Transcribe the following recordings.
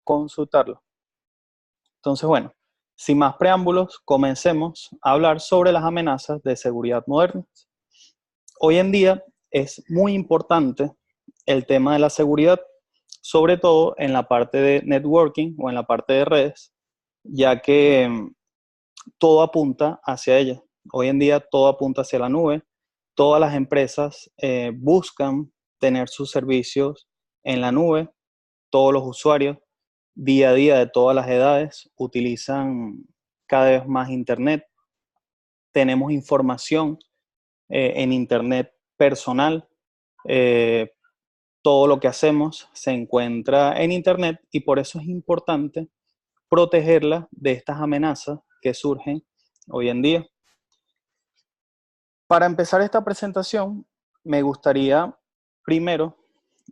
consultarlo. Entonces, bueno, sin más preámbulos, comencemos a hablar sobre las amenazas de seguridad modernas. Hoy en día es muy importante el tema de la seguridad, sobre todo en la parte de networking o en la parte de redes, ya que todo apunta hacia ella. Hoy en día todo apunta hacia la nube. Todas las empresas buscan tener sus servicios en la nube. Todos los usuarios, día a día de todas las edades, utilizan cada vez más Internet. Tenemos información en Internet personal. Todo lo que hacemos se encuentra en Internet y por eso es importante protegerla de estas amenazas que surgen hoy en día. Para empezar esta presentación, me gustaría primero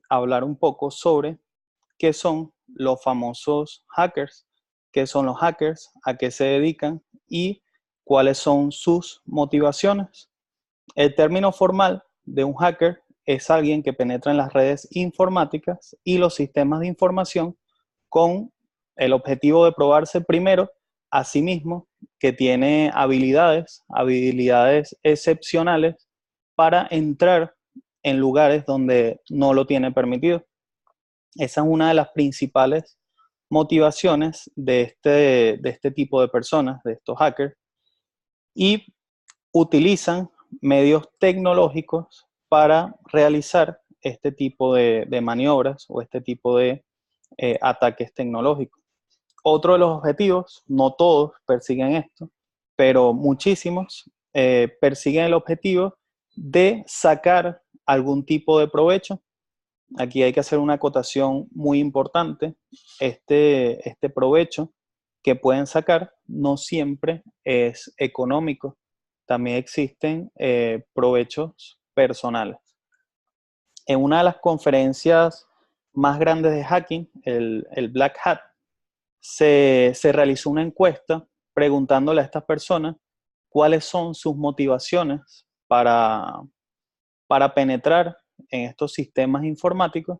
hablar un poco sobre qué son los famosos hackers, qué son los hackers, a qué se dedican y cuáles son sus motivaciones. El término formal de un hacker es alguien que penetra en las redes informáticas y los sistemas de información con el objetivo de probarse primero a sí mismo que tiene habilidades excepcionales para entrar en lugares donde no lo tiene permitido. Esa es una de las principales motivaciones de este tipo de personas, de estos hackers, y utilizan medios tecnológicos para realizar este tipo de maniobras o este tipo de ataques tecnológicos. Otro de los objetivos, no todos persiguen esto, pero muchísimos persiguen el objetivo de sacar algún tipo de provecho. Aquí hay que hacer una acotación muy importante. Este provecho que pueden sacar no siempre es económico. También existen provechos personales. En una de las conferencias más grandes de hacking, el Black Hat, se realizó una encuesta preguntándole a estas personas cuáles son sus motivaciones para penetrar en estos sistemas informáticos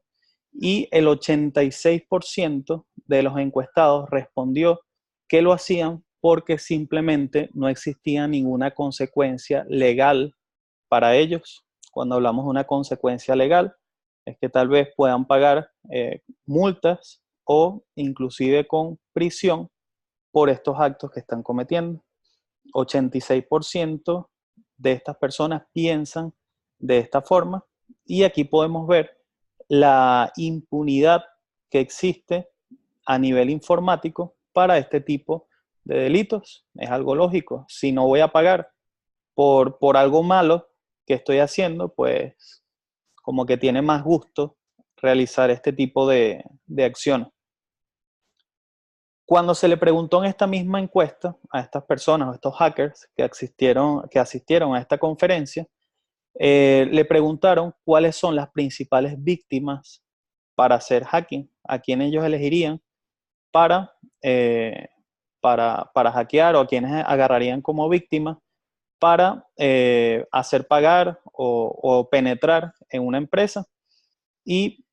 y el 86% de los encuestados respondió que lo hacían porque simplemente no existía ninguna consecuencia legal para ellos. Cuando hablamos de una consecuencia legal, es que tal vez puedan pagar multas o inclusive con prisión por estos actos que están cometiendo. 86% de estas personas piensan de esta forma y aquí podemos ver la impunidad que existe a nivel informático para este tipo de delitos. Es algo lógico. Si no voy a pagar por algo malo que estoy haciendo, pues como que tiene más gusto realizar este tipo de acciones. Cuando se le preguntó en esta misma encuesta a estas personas, a estos hackers que asistieron a esta conferencia, le preguntaron cuáles son las principales víctimas para hacer hacking, a quién ellos elegirían para, para hackear o a quienes agarrarían como víctimas para hacer pagar o penetrar en una empresa. Y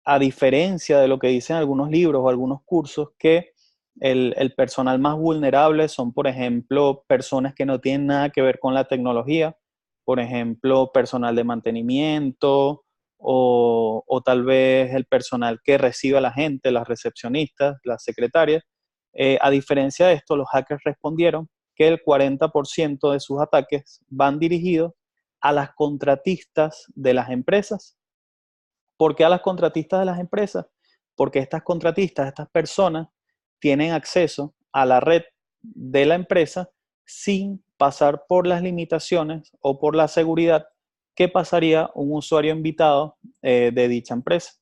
a diferencia de lo que dicen algunos libros o algunos cursos, que el personal más vulnerable son, por ejemplo, personas que no tienen nada que ver con la tecnología, por ejemplo, personal de mantenimiento o tal vez el personal que recibe a la gente, las recepcionistas, las secretarias. A diferencia de esto, los hackers respondieron que el 40% de sus ataques van dirigidos a las contratistas de las empresas. ¿Por qué a las contratistas de las empresas? Porque estas contratistas, estas personas, tienen acceso a la red de la empresa sin pasar por las limitaciones o por la seguridad que pasaría un usuario invitado de dicha empresa.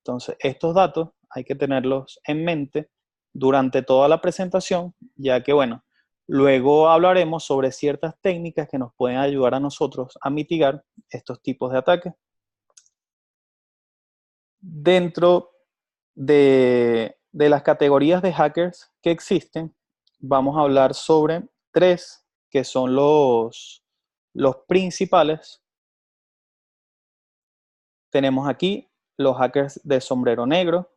Entonces, estos datos hay que tenerlos en mente durante toda la presentación, ya que, bueno, luego hablaremos sobre ciertas técnicas que nos pueden ayudar a nosotros a mitigar estos tipos de ataques. Dentro de las categorías de hackers que existen, vamos a hablar sobre tres que son los principales. Tenemos aquí los hackers de sombrero negro,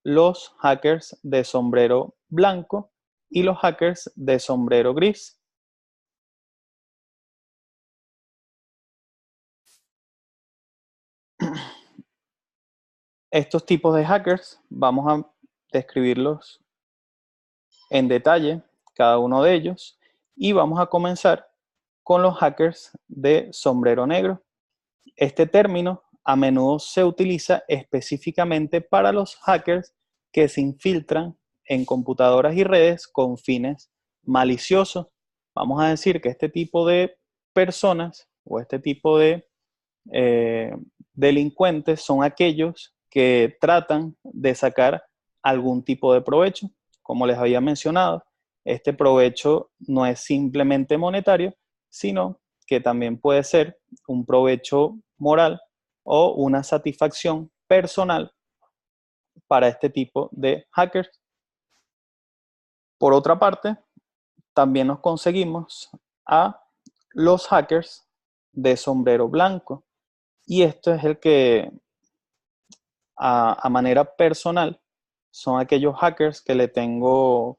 los hackers de sombrero blanco y los hackers de sombrero gris. Estos tipos de hackers vamos a describirlos en detalle, cada uno de ellos, y vamos a comenzar con los hackers de sombrero negro. Este término a menudo se utiliza específicamente para los hackers que se infiltran en computadoras y redes con fines maliciosos. Vamos a decir que este tipo de personas o este tipo de delincuentes son aquellos que tratan de sacar algún tipo de provecho. Como les había mencionado, este provecho no es simplemente monetario, sino que también puede ser un provecho moral o una satisfacción personal para este tipo de hackers. Por otra parte, también nos conseguimos a los hackers de sombrero blanco. Y esto es el que a manera personal son aquellos hackers que le tengo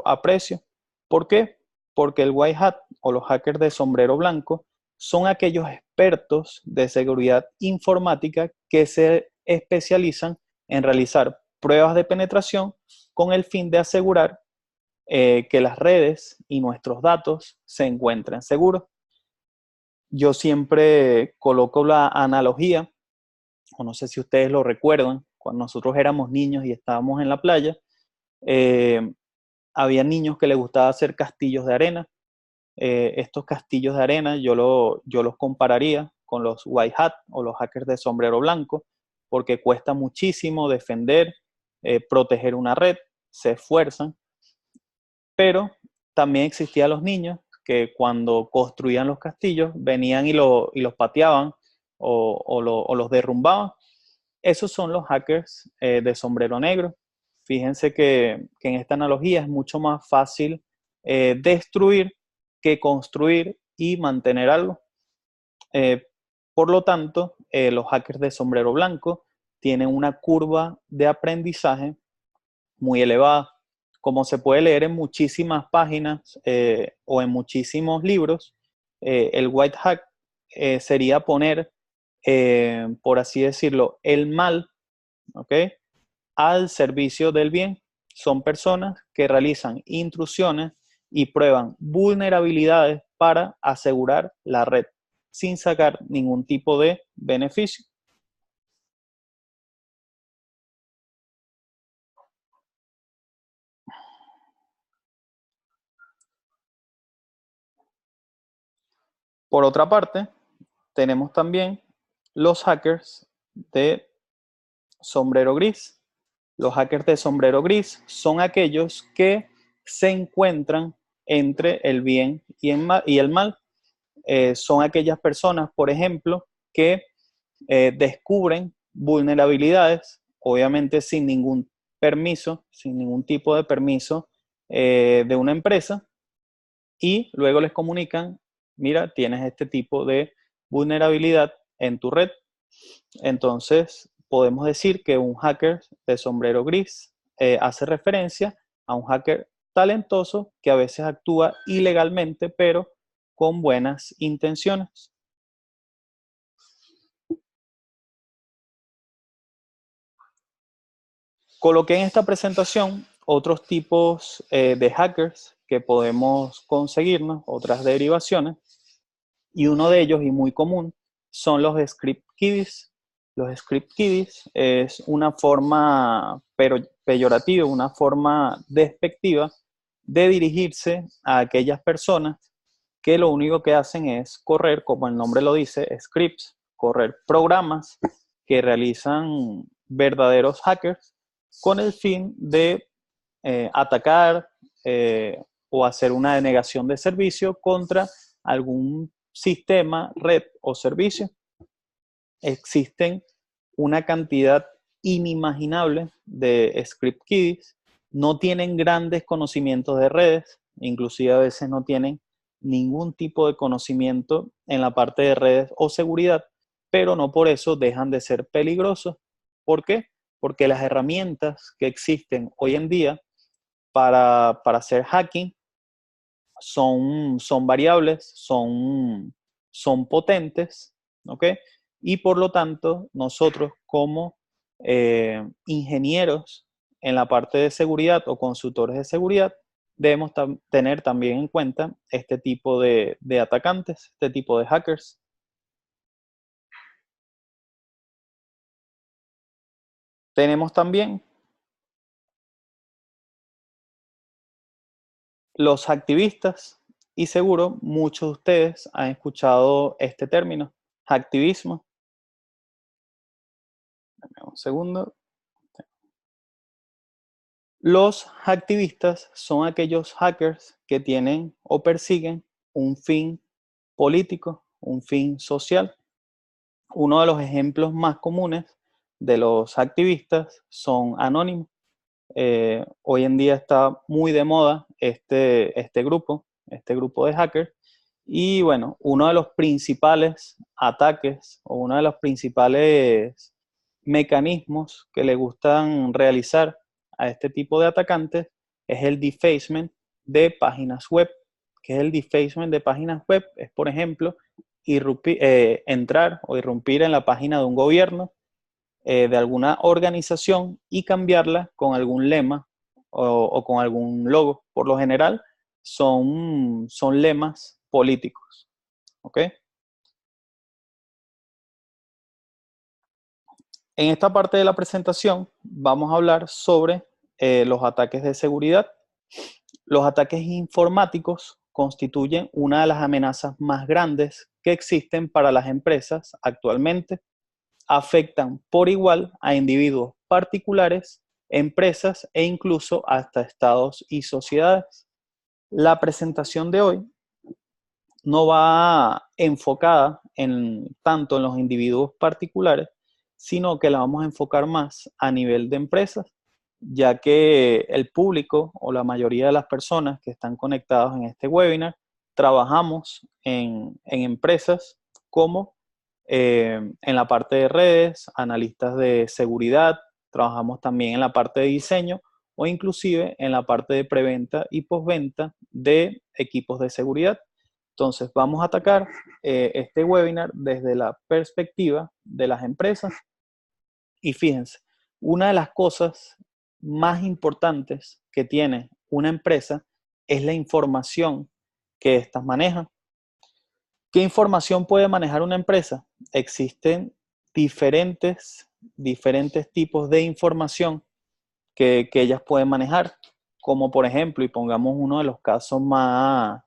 aprecio. ¿Por qué? Porque el white hat o los hackers de sombrero blanco son aquellos expertos de seguridad informática que se especializan en realizar pruebas de penetración con el fin de asegurar que las redes y nuestros datos se encuentren seguros. Yo siempre coloco la analogía, o no sé si ustedes lo recuerdan, cuando nosotros éramos niños y estábamos en la playa, eh, había niños que les gustaba hacer castillos de arena. Estos castillos de arena yo los compararía con los white hat o los hackers de sombrero blanco, porque cuesta muchísimo defender, proteger una red, se esfuerzan, pero también existían los niños que cuando construían los castillos venían y los pateaban o los derrumbaban. Esos son los hackers de sombrero negro. Fíjense que en esta analogía es mucho más fácil destruir que construir y mantener algo. Eh, por lo tanto, los hackers de sombrero blanco tienen una curva de aprendizaje muy elevada. Como se puede leer en muchísimas páginas o en muchísimos libros, el white hack sería poner, por así decirlo, el mal, ¿ok?, al servicio del bien. Son personas que realizan intrusiones y prueban vulnerabilidades para asegurar la red sin sacar ningún tipo de beneficio. Por otra parte, tenemos también los hackers de sombrero gris. Los hackers de sombrero gris son aquellos que se encuentran entre el bien y el mal. Son aquellas personas, por ejemplo, que descubren vulnerabilidades, obviamente sin ningún permiso, sin ningún tipo de permiso de una empresa, y luego les comunican, mira, tienes este tipo de vulnerabilidad en tu red. Entonces, podemos decir que un hacker de sombrero gris hace referencia a un hacker talentoso que a veces actúa ilegalmente, pero con buenas intenciones. Coloqué en esta presentación otros tipos de hackers que podemos conseguirnos, otras derivaciones, y uno de ellos, y muy común, son los script kiddies. Los script kiddies es una forma peyorativa, una forma despectiva de dirigirse a aquellas personas que lo único que hacen es correr, como el nombre lo dice, scripts, correr programas que realizan verdaderos hackers con el fin de atacar o hacer una denegación de servicio contra algún sistema, red o servicio. Existen una cantidad inimaginable de script kiddies, no tienen grandes conocimientos de redes, inclusive a veces no tienen ningún tipo de conocimiento en la parte de redes o seguridad, pero no por eso dejan de ser peligrosos. ¿Por qué? porque las herramientas que existen hoy en día para hacer hacking son variables, son potentes, ¿ok? Y por lo tanto, nosotros como ingenieros en la parte de seguridad o consultores de seguridad, debemos tener también en cuenta este tipo de atacantes, este tipo de hackers. Tenemos también los activistas, y seguro muchos de ustedes han escuchado este término, hacktivismo. Dame un segundo. Los hacktivistas son aquellos hackers que tienen o persiguen un fin político, un fin social. Uno de los ejemplos más comunes de los activistas son anónimos. Hoy en día está muy de moda este grupo de hackers. Y bueno, uno de los principales ataques o uno de los principales mecanismos que le gustan realizar a este tipo de atacantes es el defacement de páginas web. ¿Qué es el defacement de páginas web? Es, por ejemplo, entrar o irrumpir en la página de un gobierno, de alguna organización y cambiarla con algún lema o con algún logo. Por lo general, son lemas políticos. ¿Ok? En esta parte de la presentación vamos a hablar sobre los ataques de seguridad. Los ataques informáticos constituyen una de las amenazas más grandes que existen para las empresas actualmente. Afectan por igual a individuos particulares, empresas e incluso hasta estados y sociedades. La presentación de hoy no va enfocada tanto en los individuos particulares, sino que la vamos a enfocar más a nivel de empresas, ya que el público o la mayoría de las personas que están conectados en este webinar trabajamos en empresas como en la parte de redes, analistas de seguridad, trabajamos también en la parte de diseño o inclusive en la parte de preventa y postventa de equipos de seguridad. Entonces vamos a atacar este webinar desde la perspectiva de las empresas. Y fíjense, una de las cosas más importantes que tiene una empresa es la información que éstas manejan. ¿Qué información puede manejar una empresa? Existen diferentes tipos de información que ellas pueden manejar, como por ejemplo, y pongamos uno de los casos más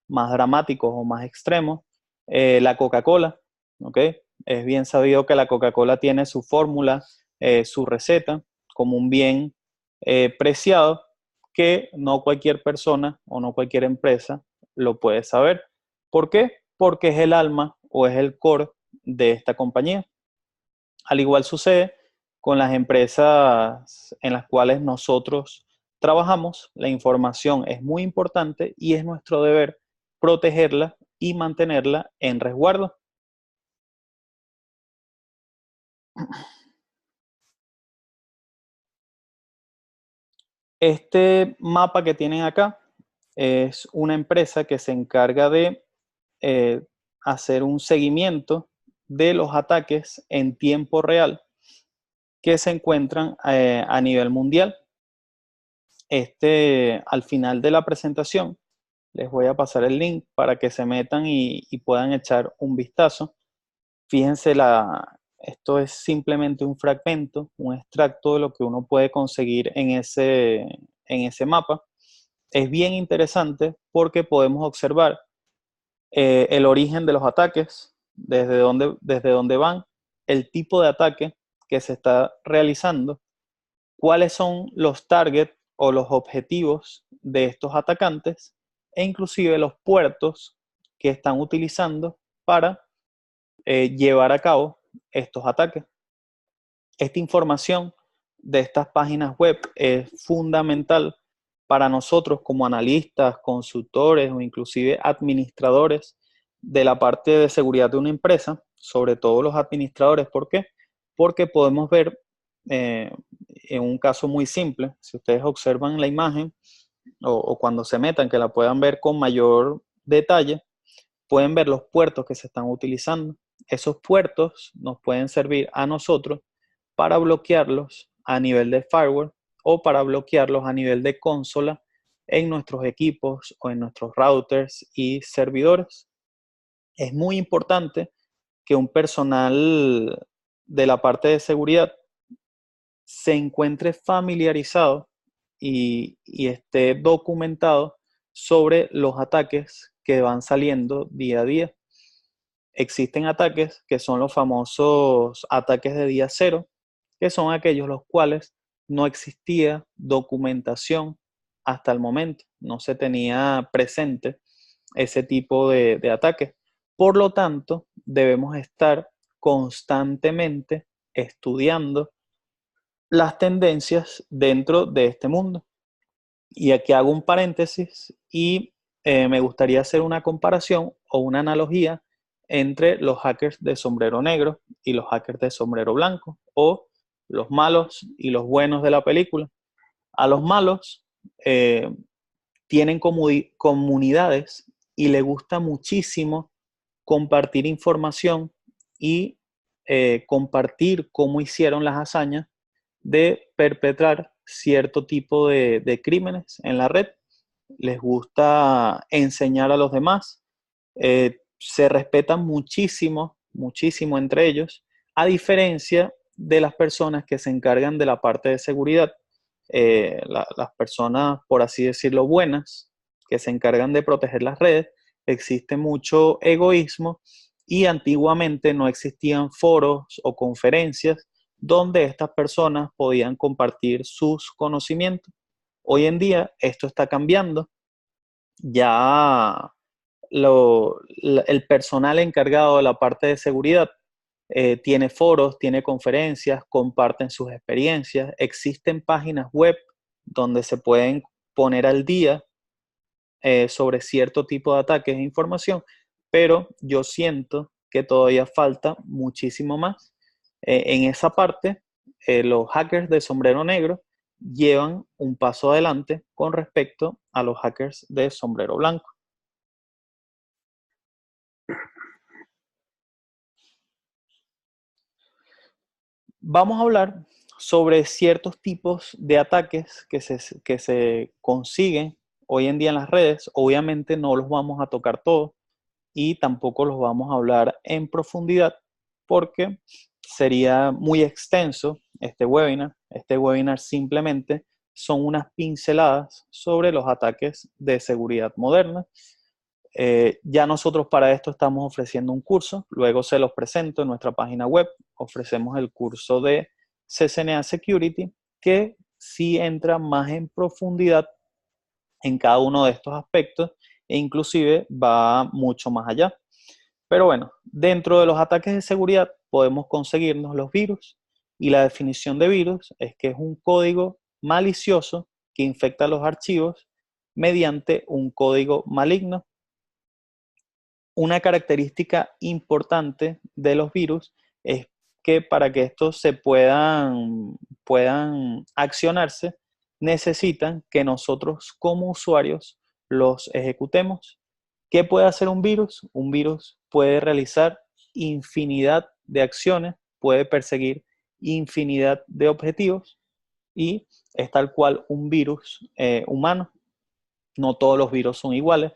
dramáticos o más extremos, la Coca-Cola, ¿ok? Es bien sabido que la Coca-Cola tiene su fórmula, su receta, como un bien preciado que no cualquier persona o no cualquier empresa lo puede saber. ¿Por qué? Porque es el alma o es el core de esta compañía. Al igual sucede con las empresas en las cuales nosotros trabajamos, la información es muy importante y es nuestro deber protegerla y mantenerla en resguardo. Este mapa que tienen acá es una empresa que se encarga de eh, hacer un seguimiento de los ataques en tiempo real que se encuentran a nivel mundial. Al final de la presentación les voy a pasar el link para que se metan y puedan echar un vistazo. Fíjense, esto es simplemente un fragmento, un extracto de lo que uno puede conseguir en ese mapa. Es bien interesante porque podemos observar el origen de los ataques, desde dónde van, el tipo de ataque que se está realizando, cuáles son los targets o los objetivos de estos atacantes e inclusive los puertos que están utilizando para llevar a cabo estos ataques. Esta información de estas páginas web es fundamental para nosotros como analistas, consultores o inclusive administradores de la parte de seguridad de una empresa, sobre todo los administradores. ¿Por qué? Porque podemos ver en un caso muy simple, si ustedes observan la imagen o cuando se metan, que la puedan ver con mayor detalle, pueden ver los puertos que se están utilizando. Esos puertos nos pueden servir a nosotros para bloquearlos a nivel de firewall o para bloquearlos a nivel de consola en nuestros equipos o en nuestros routers y servidores. Es muy importante que un personal de la parte de seguridad se encuentre familiarizado y esté documentado sobre los ataques que van saliendo día a día. Existen ataques que son los famosos ataques de día cero, que son aquellos los cuales no existía documentación hasta el momento, no se tenía presente ese tipo de ataques. Por lo tanto, debemos estar constantemente estudiando las tendencias dentro de este mundo. Y aquí hago un paréntesis y me gustaría hacer una comparación o una analogía entre los hackers de sombrero negro y los hackers de sombrero blanco, o los malos y los buenos de la película. A los malos tienen comunidades y les gusta muchísimo compartir información y compartir cómo hicieron las hazañas de perpetrar cierto tipo de crímenes en la red. Les gusta enseñar a los demás, se respetan muchísimo, muchísimo entre ellos, a diferencia de las personas que se encargan de la parte de seguridad. Las personas, por así decirlo, buenas, que se encargan de proteger las redes, existe mucho egoísmo y antiguamente no existían foros o conferencias donde estas personas podían compartir sus conocimientos. Hoy en día esto está cambiando. Ya el personal encargado de la parte de seguridad tiene foros, tiene conferencias, comparten sus experiencias. Existen páginas web donde se pueden poner al día sobre cierto tipo de ataques e información, pero yo siento que todavía falta muchísimo más. En esa parte, los hackers de sombrero negro llevan un paso adelante con respecto a los hackers de sombrero blanco. Vamos a hablar sobre ciertos tipos de ataques que se consiguen hoy en día en las redes. Obviamente no los vamos a tocar todos y tampoco los vamos a hablar en profundidad porque sería muy extenso este webinar. Este webinar simplemente son unas pinceladas sobre los ataques de seguridad moderna. Ya nosotros para esto estamos ofreciendo un curso, luego se los presento en nuestra página web. Ofrecemos el curso de CCNA Security, que sí entra más en profundidad en cada uno de estos aspectos e inclusive va mucho más allá. Pero bueno, dentro de los ataques de seguridad podemos conseguirnos los virus, y la definición de virus es que es un código malicioso que infecta los archivos mediante un código maligno. Una característica importante de los virus es que para que estos puedan accionarse, necesitan que nosotros como usuarios los ejecutemos. ¿Qué puede hacer un virus? Un virus puede realizar infinidad de acciones, puede perseguir infinidad de objetivos y es tal cual un virus humano. No todos los virus son iguales,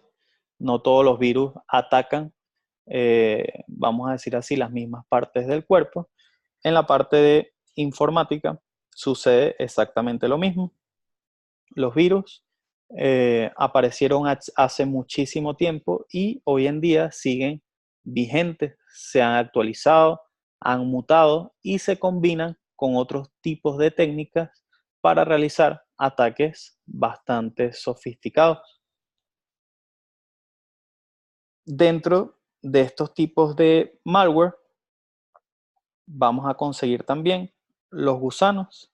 no todos los virus atacan, vamos a decir así, las mismas partes del cuerpo. En la parte de informática sucede exactamente lo mismo. Los virus aparecieron hace muchísimo tiempo y hoy en día siguen vigentes, se han actualizado, han mutado y se combinan con otros tipos de técnicas para realizar ataques bastante sofisticados. Dentro de estos tipos de malware vamos a conseguir también los gusanos.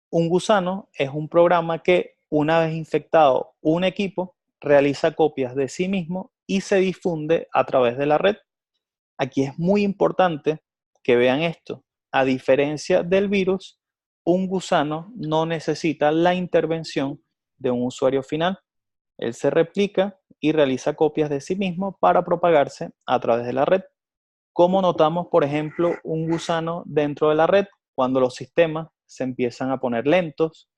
Un gusano es un programa que, una vez infectado un equipo, realiza copias de sí mismo y se difunde a través de la red. Aquí es muy importante que vean esto. A diferencia del virus, un gusano no necesita la intervención de un usuario final. Él se replica y realiza copias de sí mismo para propagarse a través de la red. ¿Cómo notamos, por ejemplo, un gusano dentro de la red? Cuando los sistemas se empiezan a poner lentos,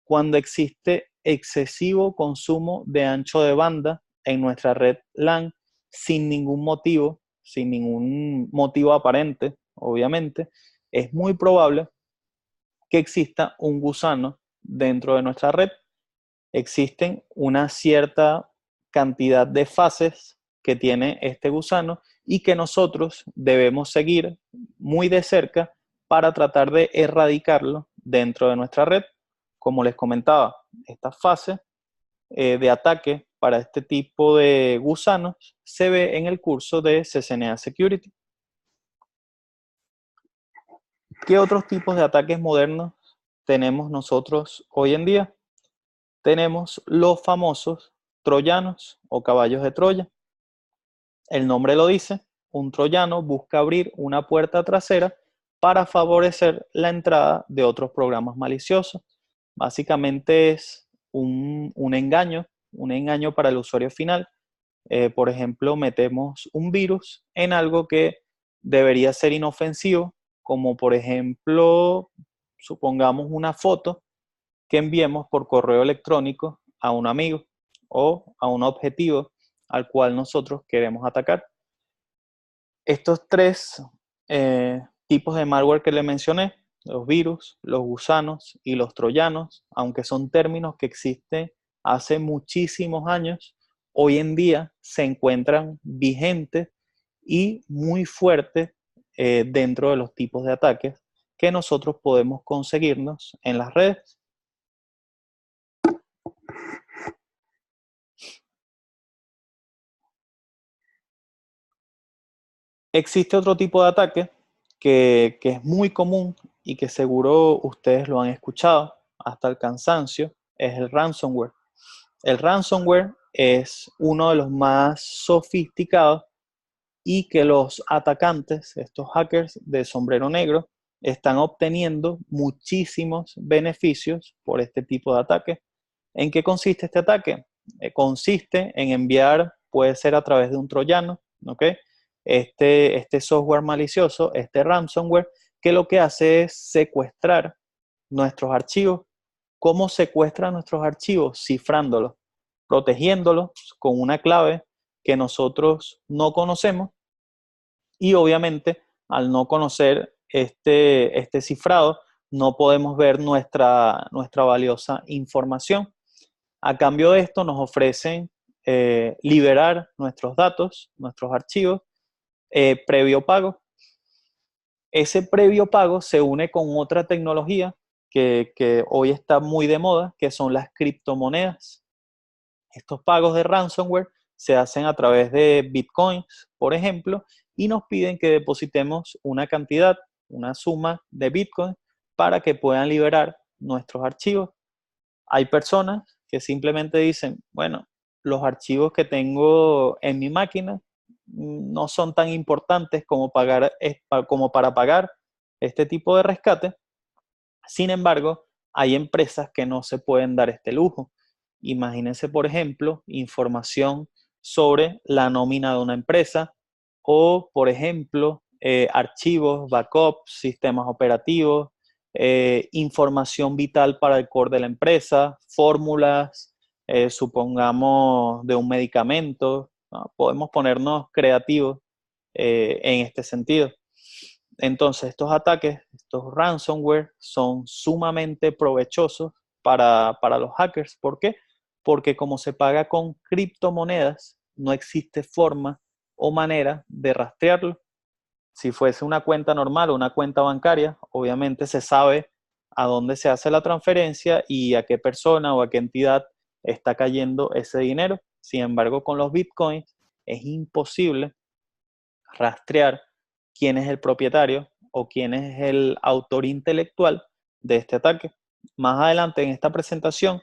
cuando existe excesivo consumo de ancho de banda en nuestra red LAN sin ningún motivo aparente, obviamente, es muy probable que exista un gusano dentro de nuestra red. Existen una cierta cantidad de fases que tiene este gusano y que nosotros debemos seguir muy de cerca para tratar de erradicarlo dentro de nuestra red. Como les comentaba, esta fase de ataque para este tipo de gusanos se ve en el curso de CCNA Security. ¿Qué otros tipos de ataques modernos tenemos nosotros hoy en día? Tenemos los famosos troyanos o caballos de Troya. El nombre lo dice, un troyano busca abrir una puerta trasera para favorecer la entrada de otros programas maliciosos. Básicamente es un engaño para el usuario final. Por ejemplo, metemos un virus en algo que debería ser inofensivo, como por ejemplo, supongamos una foto que enviemos por correo electrónico a un amigo o a un objetivo al cual nosotros queremos atacar. Estos tres tipos de malware que le mencioné, los virus, los gusanos y los troyanos, aunque son términos que existen hace muchísimos años, hoy en día se encuentran vigentes y muy fuertes dentro de los tipos de ataques que nosotros podemos conseguirnos en las redes. Existe otro tipo de ataque que es muy común y que seguro ustedes lo han escuchado hasta el cansancio, es el ransomware. El ransomware es uno de los más sofisticados y que los atacantes, estos hackers de sombrero negro, están obteniendo muchísimos beneficios por este tipo de ataque. ¿En qué consiste este ataque? Consiste en enviar, puede ser a través de un troyano, ¿ok? Este software malicioso, este ransomware, que lo que hace es secuestrar nuestros archivos. ¿Cómo secuestra nuestros archivos? Cifrándolos, protegiéndolos con una clave que nosotros no conocemos y obviamente al no conocer este cifrado no podemos ver nuestra valiosa información. A cambio de esto nos ofrecen liberar nuestros datos, nuestros archivos, previo pago. Ese previo pago se une con otra tecnología que hoy está muy de moda, que son las criptomonedas. Estos pagos de ransomware se hacen a través de bitcoins, por ejemplo, y nos piden que depositemos una cantidad, una suma de bitcoin para que puedan liberar nuestros archivos. Hay personas que simplemente dicen, bueno, los archivos que tengo en mi máquina no son tan importantes como para pagar este tipo de rescate. Sin embargo, hay empresas que no se pueden dar este lujo. Imagínense, por ejemplo, información sobre la nómina de una empresa o, por ejemplo, archivos, backups, sistemas operativos, información vital para el core de la empresa, fórmulas, supongamos, de un medicamento, ¿no? Podemos ponernos creativos en este sentido. Entonces, estos ataques, estos ransomware, son sumamente provechosos para los hackers. ¿Por qué? Porque como se paga con criptomonedas, no existe forma o manera de rastrearlo. Si fuese una cuenta normal o una cuenta bancaria, obviamente se sabe a dónde se hace la transferencia y a qué persona o a qué entidad está cayendo ese dinero. Sin embargo, con los bitcoins es imposible rastrear quién es el propietario o quién es el autor intelectual de este ataque. Más adelante en esta presentación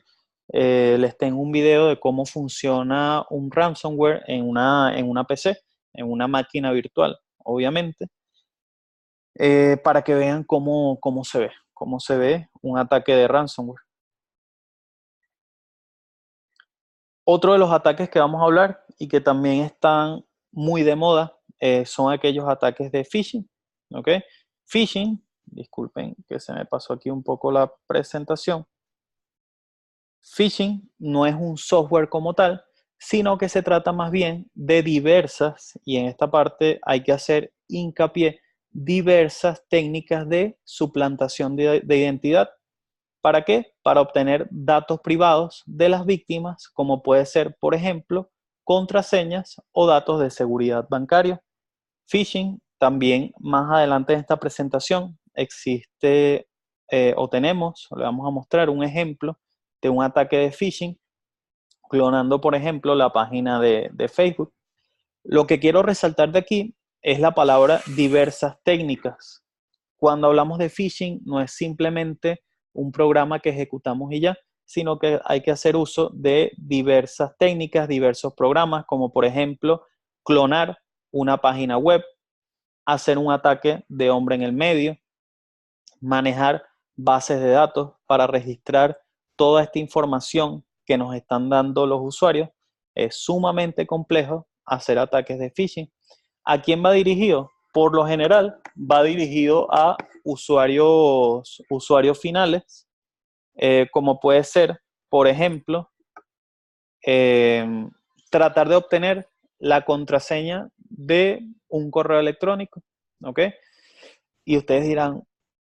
les tengo un video de cómo funciona un ransomware en una PC, en una máquina virtual, obviamente, para que vean cómo se ve. cómo se ve un ataque de ransomware. Otro de los ataques que vamos a hablar y que también están muy de moda son aquellos ataques de phishing. ¿Ok? Phishing, disculpen que se me pasó aquí un poco la presentación. Phishing no es un software como tal, sino que se trata más bien de diversas, y en esta parte hay que hacer hincapié, diversas técnicas de suplantación de identidad. ¿Para qué? Para obtener datos privados de las víctimas, como puede ser, por ejemplo, contraseñas o datos de seguridad bancaria. Phishing, también más adelante en esta presentación, existe o tenemos, le vamos a mostrar un ejemplo de un ataque de phishing, clonando, por ejemplo, la página de Facebook. Lo que quiero resaltar de aquí es la palabra diversas técnicas. Cuando hablamos de phishing, no es simplemente un programa que ejecutamos y ya, sino que hay que hacer uso de diversas técnicas, diversos programas, como por ejemplo, clonar una página web, hacer un ataque de hombre en el medio, manejar bases de datos para registrar toda esta información que nos están dando los usuarios. Es sumamente complejo hacer ataques de phishing. ¿A quién va dirigido? Por lo general, va dirigido a usuarios finales, como puede ser, por ejemplo, tratar de obtener la contraseña de un correo electrónico, ¿ok? Y ustedes dirán,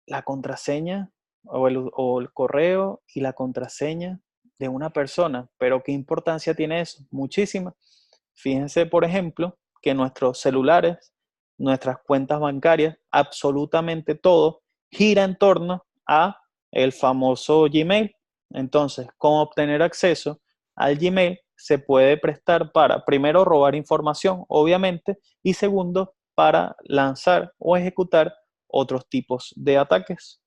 la contraseña o el correo y la contraseña de una persona, pero ¿qué importancia tiene eso? Muchísima. Fíjense, por ejemplo, que nuestros celulares, nuestras cuentas bancarias, absolutamente todo gira en torno a el famoso Gmail. Entonces, ¿cómo obtener acceso al Gmail? Se puede prestar para, primero, robar información, obviamente, y segundo, para lanzar o ejecutar otros tipos de ataques.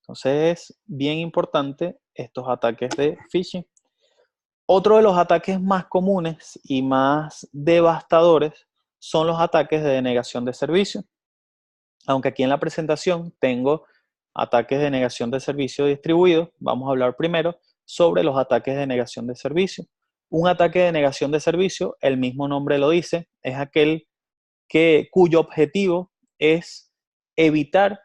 Entonces, es bien importante estos ataques de phishing. Otro de los ataques más comunes y más devastadores son los ataques de denegación de servicio. Aunque aquí en la presentación tengo ataques de negación de servicio distribuidos, vamos a hablar primero sobre los ataques de negación de servicio. Un ataque de negación de servicio, el mismo nombre lo dice, es aquel cuyo objetivo es evitar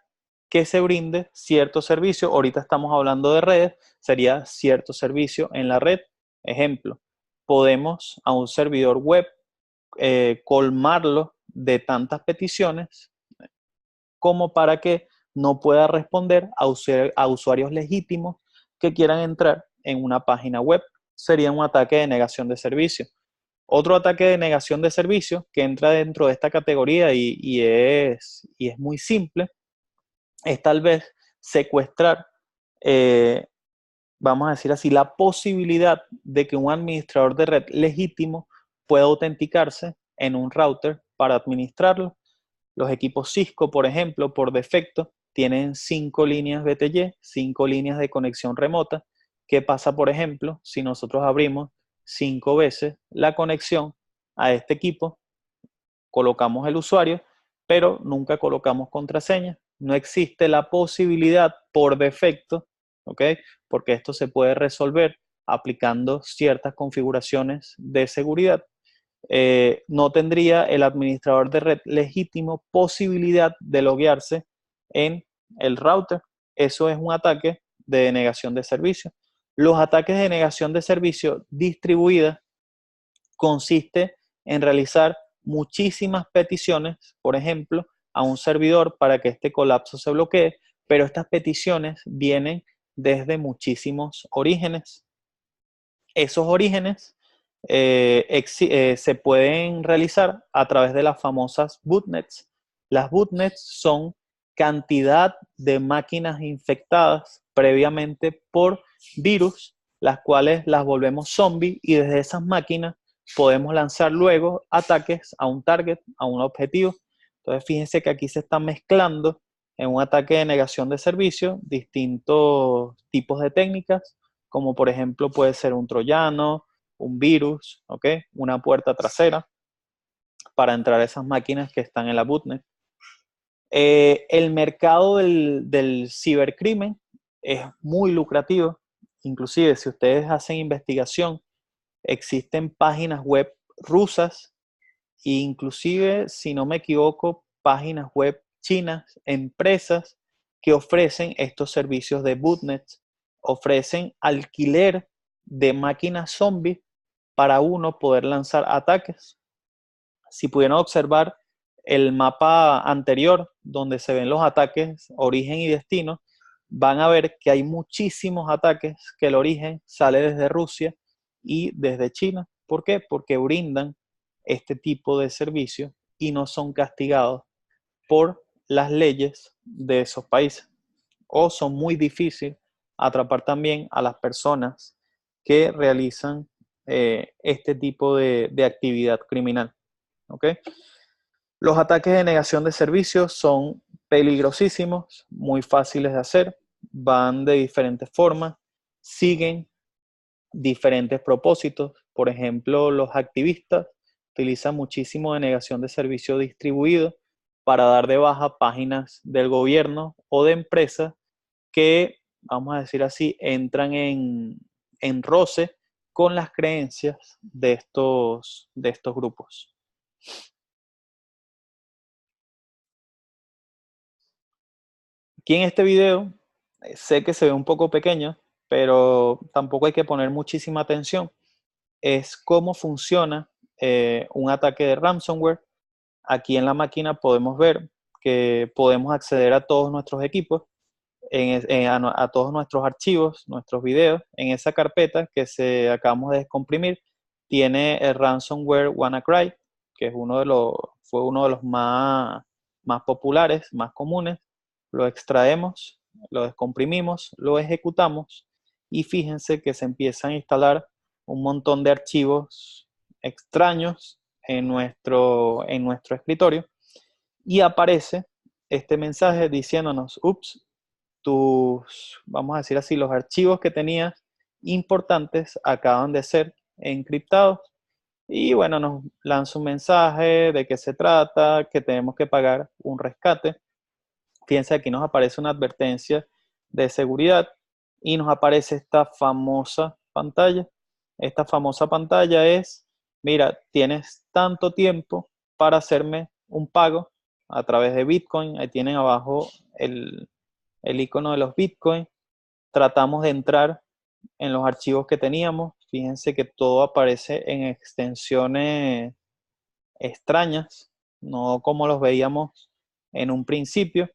que se brinde cierto servicio. Ahorita estamos hablando de redes, sería cierto servicio en la red. Ejemplo, podemos a un servidor web colmarlo de tantas peticiones como para que no pueda responder a usuarios legítimos que quieran entrar en una página web. Sería un ataque de negación de servicio. Otro ataque de negación de servicio que entra dentro de esta categoría y es muy simple, es tal vez secuestrar, vamos a decir así, la posibilidad de que un administrador de red legítimo pueda autenticarse en un router para administrarlo. Los equipos Cisco, por ejemplo, por defecto, tienen 5 líneas BTY, 5 líneas de conexión remota. ¿Qué pasa, por ejemplo, si nosotros abrimos 5 veces la conexión a este equipo? Colocamos el usuario, pero nunca colocamos contraseña. No existe la posibilidad por defecto, ¿ok? Porque esto se puede resolver aplicando ciertas configuraciones de seguridad. No tendría el administrador de red legítimo posibilidad de loguearse en el router. Eso es un ataque de denegación de servicio. Los ataques de denegación de servicio distribuida consiste en realizar muchísimas peticiones, por ejemplo, a un servidor para que este colapso se bloquee, pero estas peticiones vienen desde muchísimos orígenes. Esos orígenes se pueden realizar a través de las famosas botnets. Las botnets son cantidad de máquinas infectadas previamente por virus, las cuales las volvemos zombies y desde esas máquinas podemos lanzar luego ataques a un target, a un objetivo. Entonces fíjense que aquí se están mezclando en un ataque de negación de servicio distintos tipos de técnicas, como por ejemplo puede ser un troyano, un virus, ¿ok? Una puerta trasera para entrar a esas máquinas que están en la botnet. El mercado del cibercrimen es muy lucrativo. Inclusive, si ustedes hacen investigación, existen páginas web rusas e inclusive, si no me equivoco, páginas web chinas, empresas que ofrecen estos servicios de botnet, ofrecen alquiler de máquinas zombies para uno poder lanzar ataques. Si pudieran observar el mapa anterior donde se ven los ataques, origen y destino, van a ver que hay muchísimos ataques que el origen sale desde Rusia y desde China. ¿Por qué? Porque brindan este tipo de servicios y no son castigados por las leyes de esos países. O son muy difíciles atrapar también a las personas que realizan este tipo de actividad criminal. ¿Ok? Los ataques de negación de servicios son peligrosísimos, muy fáciles de hacer, van de diferentes formas, siguen diferentes propósitos. Por ejemplo, los activistas utilizan muchísimo de negación de servicio distribuido para dar de baja páginas del gobierno o de empresas que, vamos a decir así, entran en roce con las creencias de estos grupos. Aquí en este video sé que se ve un poco pequeño, pero tampoco hay que poner muchísima atención. Es cómo funciona un ataque de ransomware. Aquí en la máquina podemos ver que podemos acceder a todos nuestros equipos, a todos nuestros archivos, nuestros videos. En esa carpeta que acabamos de descomprimir, tiene el ransomware WannaCry, que es fue uno de los más populares, más comunes. Lo extraemos, lo descomprimimos, lo ejecutamos y fíjense que se empiezan a instalar un montón de archivos extraños en nuestro escritorio y aparece este mensaje diciéndonos, ups, vamos a decir así, los archivos que tenías importantes acaban de ser encriptados. Y bueno, nos lanza un mensaje de qué se trata, que tenemos que pagar un rescate. Fíjense, aquí nos aparece una advertencia de seguridad y nos aparece esta famosa pantalla. Esta famosa pantalla es, mira, tienes tanto tiempo para hacerme un pago a través de Bitcoin. Ahí tienen abajo el icono de los Bitcoin. Tratamos de entrar en los archivos que teníamos. Fíjense que todo aparece en extensiones extrañas, no como los veíamos en un principio.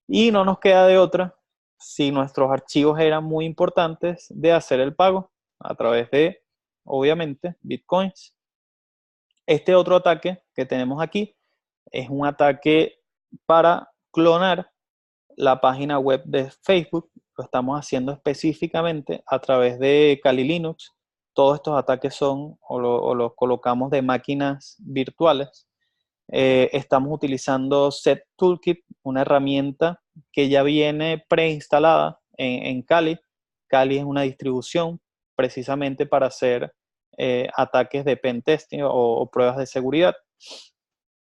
Y no nos queda de otra, si nuestros archivos eran muy importantes, de hacer el pago a través de, obviamente, Bitcoins. Este otro ataque que tenemos aquí es un ataque para clonar la página web de Facebook. Lo estamos haciendo específicamente a través de Kali Linux. Todos estos ataques son o los colocamos de máquinas virtuales. Estamos utilizando Set Toolkit, una herramienta que ya viene preinstalada en Kali. Kali es una distribución precisamente para hacer ataques de pentesting o pruebas de seguridad.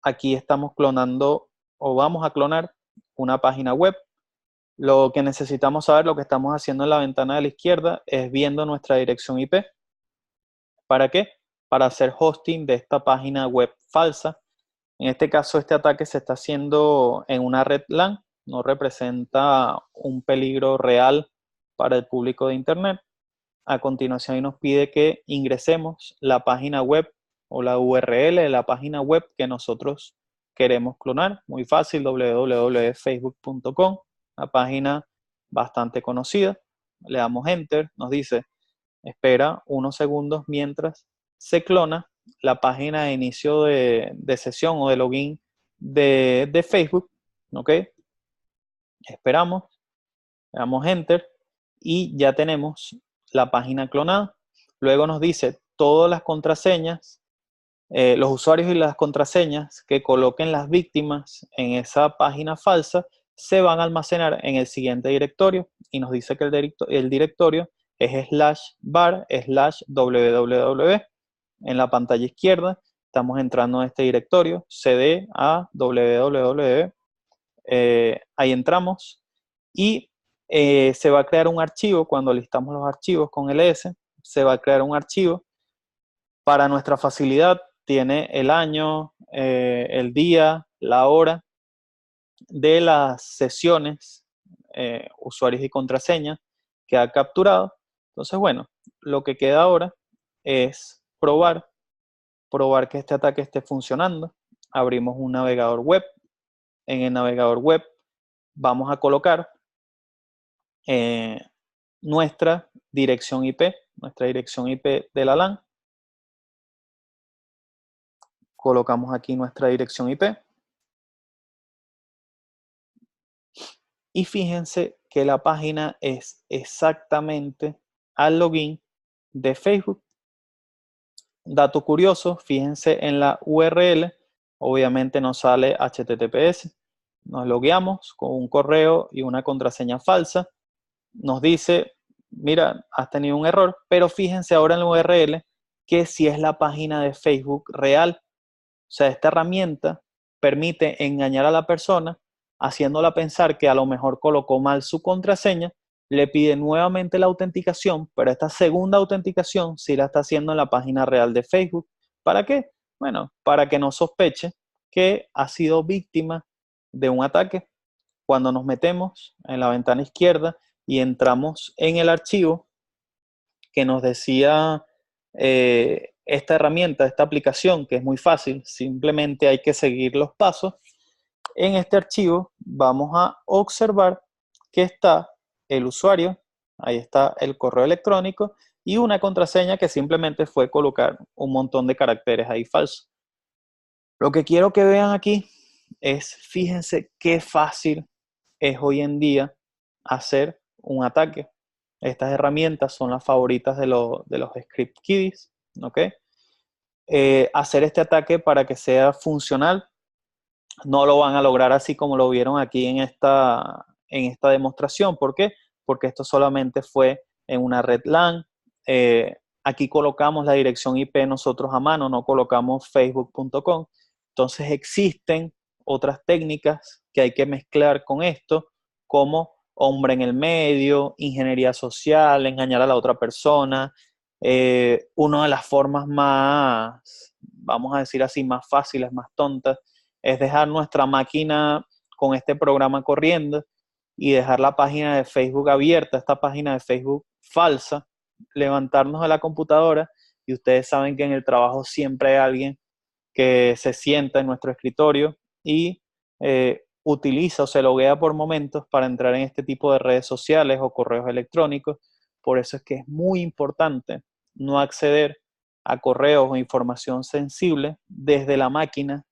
Aquí estamos clonando o vamos a clonar una página web. Lo que necesitamos saber, lo que estamos haciendo en la ventana de la izquierda, es viendo nuestra dirección IP. ¿Para qué? Para hacer hosting de esta página web falsa. En este caso, este ataque se está haciendo en una red LAN, no representa un peligro real para el público de Internet. A continuación, nos pide que ingresemos la página web o la URL de la página web que nosotros queremos clonar. Muy fácil, www.facebook.com, una página bastante conocida. Le damos Enter, nos dice, espera unos segundos mientras se clona la página de inicio de sesión o de login de Facebook. ¿Ok? Esperamos, le damos Enter y ya tenemos la página clonada. Luego nos dice todas las contraseñas, los usuarios y las contraseñas que coloquen las víctimas en esa página falsa se van a almacenar en el siguiente directorio y nos dice que el directorio es /var/www. En la pantalla izquierda estamos entrando en este directorio cd a www ahí entramos y se va a crear un archivo. Cuando listamos los archivos con ls, se va a crear un archivo. Para nuestra facilidad tiene el año, el día, la hora de las sesiones, usuarios y contraseñas que ha capturado. Entonces, bueno, lo que queda ahora es probar que este ataque esté funcionando. Abrimos un navegador web. En el navegador web vamos a colocar nuestra dirección IP de la LAN. Colocamos aquí nuestra dirección IP. Y fíjense que la página es exactamente al login de Facebook. Dato curioso, fíjense en la URL, obviamente nos sale HTTPS. Nos logueamos con un correo y una contraseña falsa. Nos dice, mira, has tenido un error, pero fíjense ahora en la URL que si es la página de Facebook real. O sea, esta herramienta permite engañar a la persona, haciéndola pensar que a lo mejor colocó mal su contraseña, le pide nuevamente la autenticación, pero esta segunda autenticación sí la está haciendo en la página real de Facebook. ¿Para qué? Bueno, para que no sospeche que ha sido víctima de un ataque. Cuando nos metemos en la ventana izquierda y entramos en el archivo que nos decía esta herramienta, esta aplicación, que es muy fácil, simplemente hay que seguir los pasos. En este archivo vamos a observar que está el usuario, ahí está el correo electrónico y una contraseña que simplemente fue colocar un montón de caracteres ahí falsos. Lo que quiero que vean aquí es, fíjense qué fácil es hoy en día hacer un ataque. Estas herramientas son las favoritas de los script kiddies, ¿ok? Hacer este ataque para que sea funcional, no lo van a lograr así como lo vieron aquí en esta demostración. ¿Por qué? Porque esto solamente fue en una red LAN. Aquí colocamos la dirección IP nosotros a mano, no colocamos facebook.com. Entonces existen otras técnicas que hay que mezclar con esto, como hombre en el medio, ingeniería social, engañar a la otra persona. Una de las formas más, vamos a decir así, más fáciles, más tontas, es dejar nuestra máquina con este programa corriendo y dejar la página de Facebook abierta, esta página de Facebook falsa, levantarnos de la computadora, y ustedes saben que en el trabajo siempre hay alguien que se sienta en nuestro escritorio y utiliza o se loguea por momentos para entrar en este tipo de redes sociales o correos electrónicos. Por eso es que es muy importante no acceder a correos o información sensible desde las máquinas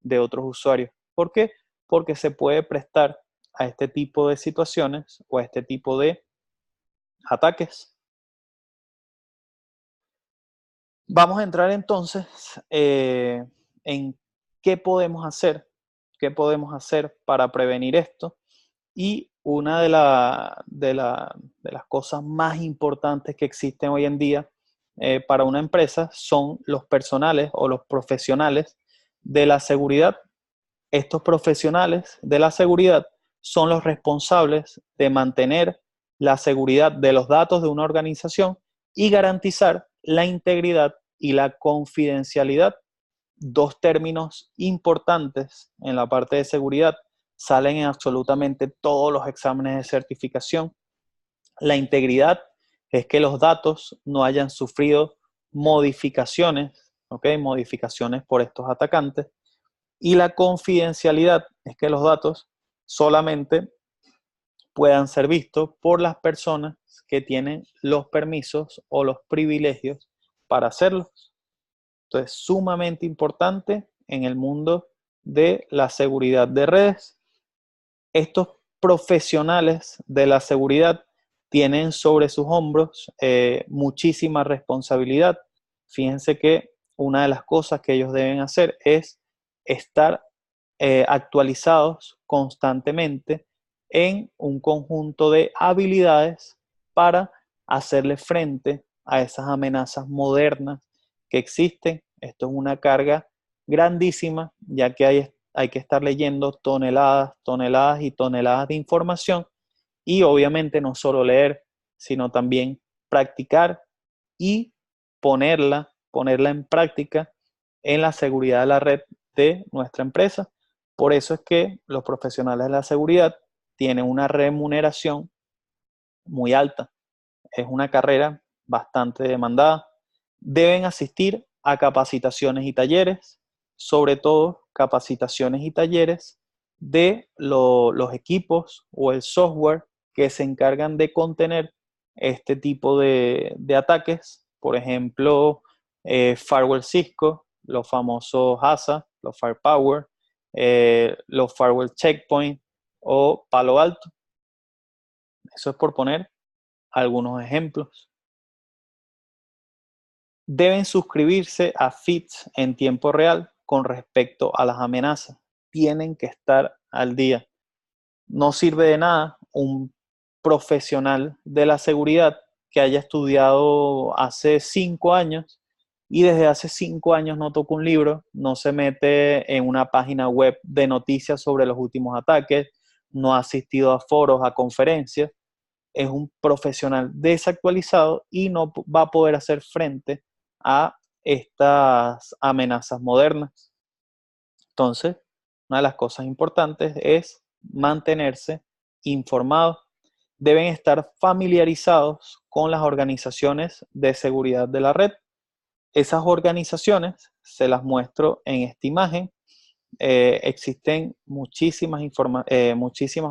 de otros usuarios. ¿Por qué? Porque se puede prestar a este tipo de situaciones o a este tipo de ataques. Vamos a entrar entonces en qué podemos hacer para prevenir esto. Y una de las cosas más importantes que existen hoy en día para una empresa son los personales o los profesionales de la seguridad. Estos profesionales de la seguridad son los responsables de mantener la seguridad de los datos de una organización y garantizar la integridad y la confidencialidad. Dos términos importantes en la parte de seguridad salen en absolutamente todos los exámenes de certificación. La integridad es que los datos no hayan sufrido modificaciones, ¿ok? Modificaciones por estos atacantes. Y la confidencialidad es que los datos solamente puedan ser vistos por las personas que tienen los permisos o los privilegios para hacerlo. Entonces, sumamente importante en el mundo de la seguridad de redes. Estos profesionales de la seguridad tienen sobre sus hombros muchísima responsabilidad. Fíjense que una de las cosas que ellos deben hacer es estar actualizados constantemente en un conjunto de habilidades para hacerle frente a esas amenazas modernas que existen. Esto es una carga grandísima, ya que hay que estar leyendo toneladas, toneladas y toneladas de información y obviamente no solo leer, sino también practicar y ponerla en práctica en la seguridad de la red de nuestra empresa. Por eso es que los profesionales de la seguridad tienen una remuneración muy alta. Es una carrera bastante demandada. Deben asistir a capacitaciones y talleres, sobre todo capacitaciones y talleres de los equipos o el software que se encargan de contener este tipo de ataques. Por ejemplo, Firewall Cisco, los famosos ASA, los Firepower, los Firewall Checkpoint o Palo Alto. Eso es por poner algunos ejemplos. Deben suscribirse a feeds en tiempo real con respecto a las amenazas. Tienen que estar al día. No sirve de nada un profesional de la seguridad que haya estudiado hace 5 años y desde hace 5 años no toca un libro, no se mete en una página web de noticias sobre los últimos ataques, no ha asistido a foros, a conferencias. Es un profesional desactualizado y no va a poder hacer frente a estas amenazas modernas. Entonces, una de las cosas importantes es mantenerse informados. Deben estar familiarizados con las organizaciones de seguridad de la red. Esas organizaciones se las muestro en esta imagen. Existen muchísimas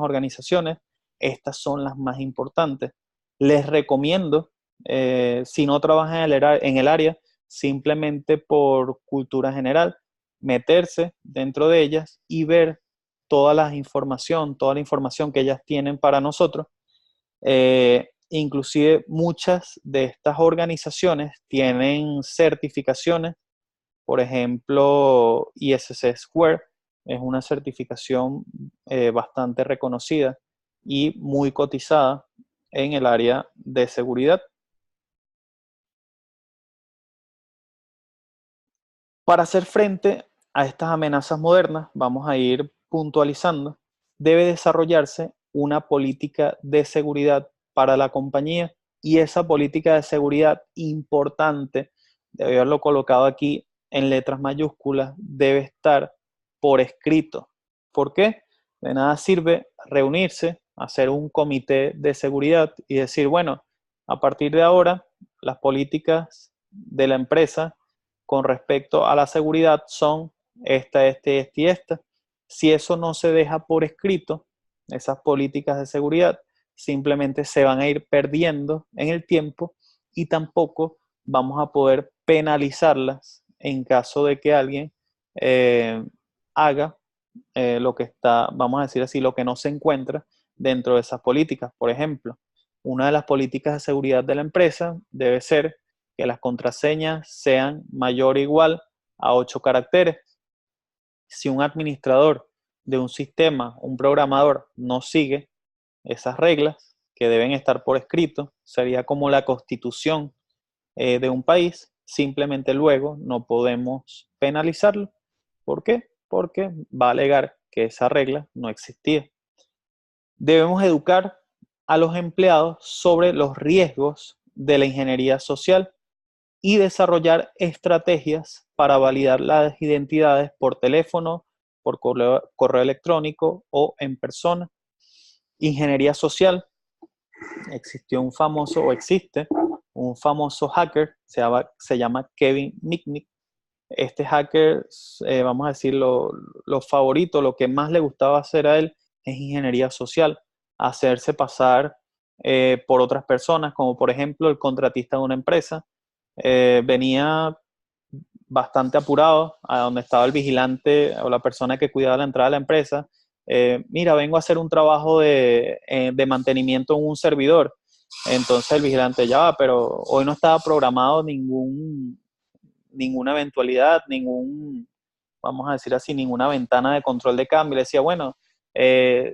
organizaciones. Estas son las más importantes. Les recomiendo, si no trabajan en el área, simplemente por cultura general, meterse dentro de ellas y ver toda la información que ellas tienen para nosotros. Inclusive muchas de estas organizaciones tienen certificaciones. Por ejemplo, ISC Square es una certificación bastante reconocida y muy cotizada en el área de seguridad. Para hacer frente a estas amenazas modernas, vamos a ir puntualizando, debe desarrollarse una política de seguridad para la compañía y esa política de seguridad importante, de haberlo colocado aquí en letras mayúsculas, debe estar por escrito. ¿Por qué? De nada sirve reunirse, hacer un comité de seguridad y decir, bueno, a partir de ahora, las políticas de la empresa con respecto a la seguridad son esta, y esta. Si eso no se deja por escrito, esas políticas de seguridad simplemente se van a ir perdiendo en el tiempo y tampoco vamos a poder penalizarlas en caso de que alguien haga lo que está, vamos a decir así, lo que no se encuentra dentro de esas políticas. Por ejemplo, una de las políticas de seguridad de la empresa debe ser que las contraseñas sean mayor o igual a 8 caracteres. Si un administrador de un sistema, un programador, no sigue esas reglas que deben estar por escrito, sería como la constitución de un país, simplemente luego no podemos penalizarlo. ¿Por qué? Porque va a alegar que esa regla no existía. Debemos educar a los empleados sobre los riesgos de la ingeniería social y desarrollar estrategias para validar las identidades por teléfono, por correo electrónico o en persona. Ingeniería social. Existió un famoso, o existe, un famoso hacker, se llama Kevin Mitnick. Este hacker, vamos a decir, lo favorito, lo que más le gustaba hacer a él es ingeniería social, hacerse pasar por otras personas, como por ejemplo el contratista de una empresa. Venía bastante apurado a donde estaba el vigilante o la persona que cuidaba la entrada de la empresa. Mira, vengo a hacer un trabajo de mantenimiento en un servidor. Entonces el vigilante, ya va, pero hoy no estaba programado ninguna eventualidad, vamos a decir así, ninguna ventana de control de cambio. Le decía, bueno,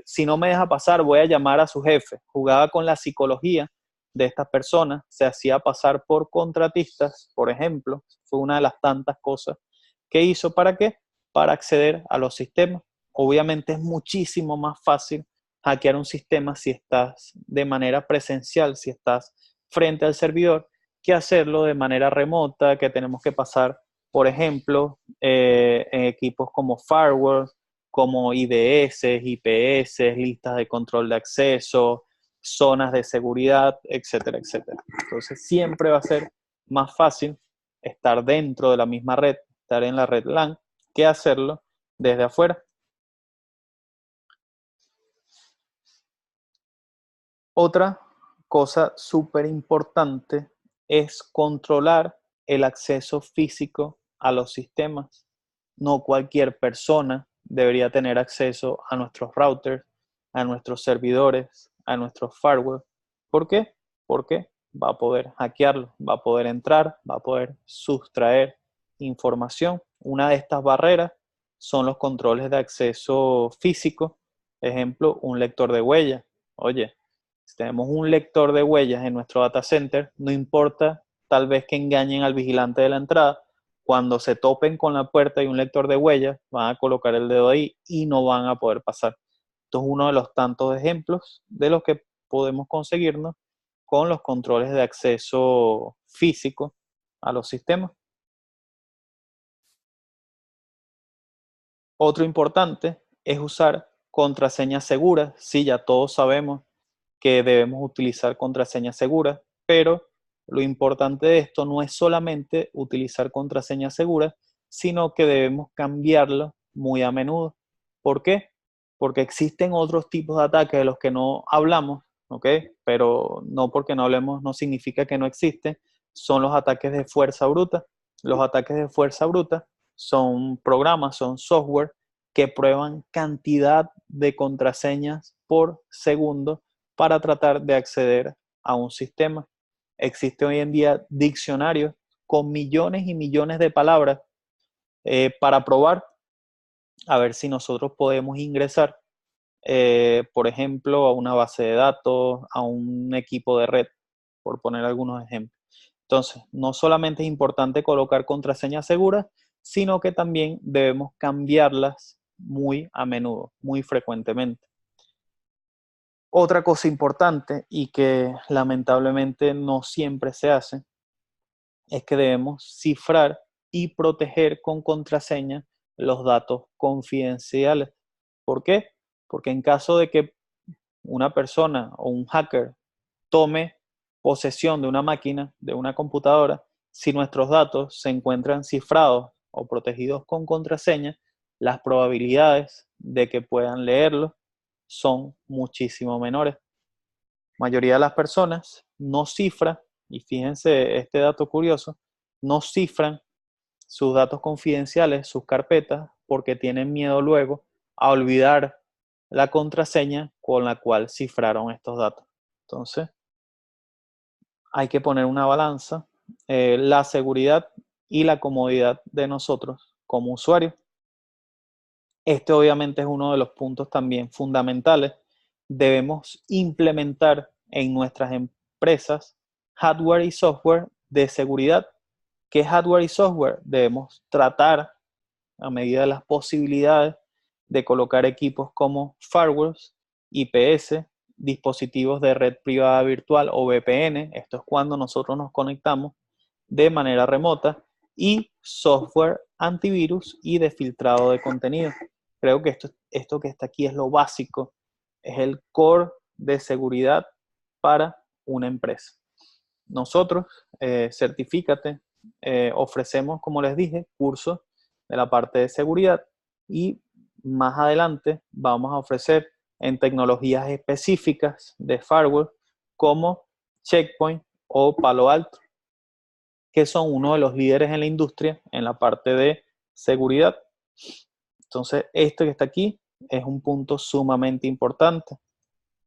si no me deja pasar, voy a llamar a su jefe. Jugaba con la psicología de estas personas, se hacía pasar por contratistas, por ejemplo, fue una de las tantas cosas que hizo. ¿Para qué? para acceder a los sistemas. Obviamente es muchísimo más fácil hackear un sistema si estás de manera presencial, si estás frente al servidor, que hacerlo de manera remota, que tenemos que pasar, por ejemplo, en equipos como firewalls, como IDS, IPS, listas de control de acceso, zonas de seguridad, etcétera, etcétera. Entonces siempre va a ser más fácil estar dentro de la misma red, estar en la red LAN, que hacerlo desde afuera. Otra cosa súper importante es controlar el acceso físico a los sistemas. No cualquier persona debería tener acceso a nuestros routers, a nuestros servidores, a nuestros firewalls. ¿Por qué? Porque va a poder hackearlo, va a poder entrar, va a poder sustraer información. Una de estas barreras son los controles de acceso físico. Ejemplo, un lector de huella. Oye, si tenemos un lector de huellas en nuestro data center, no importa tal vez que engañen al vigilante de la entrada, cuando se topen con la puerta y un lector de huellas, van a colocar el dedo ahí y no van a poder pasar. Esto es uno de los tantos ejemplos de los que podemos conseguirnos con los controles de acceso físico a los sistemas. Otro importante es usar contraseñas seguras. Sí, ya todos sabemos que debemos utilizar contraseñas seguras, pero lo importante de esto no es solamente utilizar contraseñas seguras, sino que debemos cambiarlo muy a menudo. ¿Por qué? Porque existen otros tipos de ataques de los que no hablamos, ¿ok? Pero no porque no hablemos no significa que no existen. Son los ataques de fuerza bruta. Los ataques de fuerza bruta son programas, son software que prueban cantidad de contraseñas por segundo para tratar de acceder a un sistema. Existe hoy en día diccionarios con millones y millones de palabras para probar a ver si nosotros podemos ingresar, por ejemplo, a una base de datos, a un equipo de red, por poner algunos ejemplos. Entonces, no solamente es importante colocar contraseñas seguras, sino que también debemos cambiarlas muy a menudo, muy frecuentemente. Otra cosa importante y que lamentablemente no siempre se hace es que debemos cifrar y proteger con contraseña los datos confidenciales. ¿Por qué? Porque en caso de que una persona o un hacker tome posesión de una máquina, de una computadora, si nuestros datos se encuentran cifrados o protegidos con contraseña, las probabilidades de que puedan leerlo son muchísimo menores. La mayoría de las personas no cifran, y fíjense este dato curioso, no cifran sus datos confidenciales, sus carpetas, porque tienen miedo luego a olvidar la contraseña con la cual cifraron estos datos. Entonces, hay que poner una balanza, la seguridad y la comodidad de nosotros como usuarios. Este obviamente es uno de los puntos también fundamentales. Debemos implementar en nuestras empresas hardware y software de seguridad. ¿Qué hardware y software? Debemos tratar, a medida de las posibilidades, de colocar equipos como firewalls, IPS, dispositivos de red privada virtual o VPN. Esto es cuando nosotros nos conectamos de manera remota, y software antivirus y de filtrado de contenido. Creo que esto que está aquí es lo básico, es el core de seguridad para una empresa. Nosotros, Certifícate, ofrecemos, como les dije, cursos de la parte de seguridad, y más adelante vamos a ofrecer en tecnologías específicas de firewall como Checkpoint o Palo Alto, que son uno de los líderes en la industria en la parte de seguridad. Entonces, esto que está aquí es un punto sumamente importante.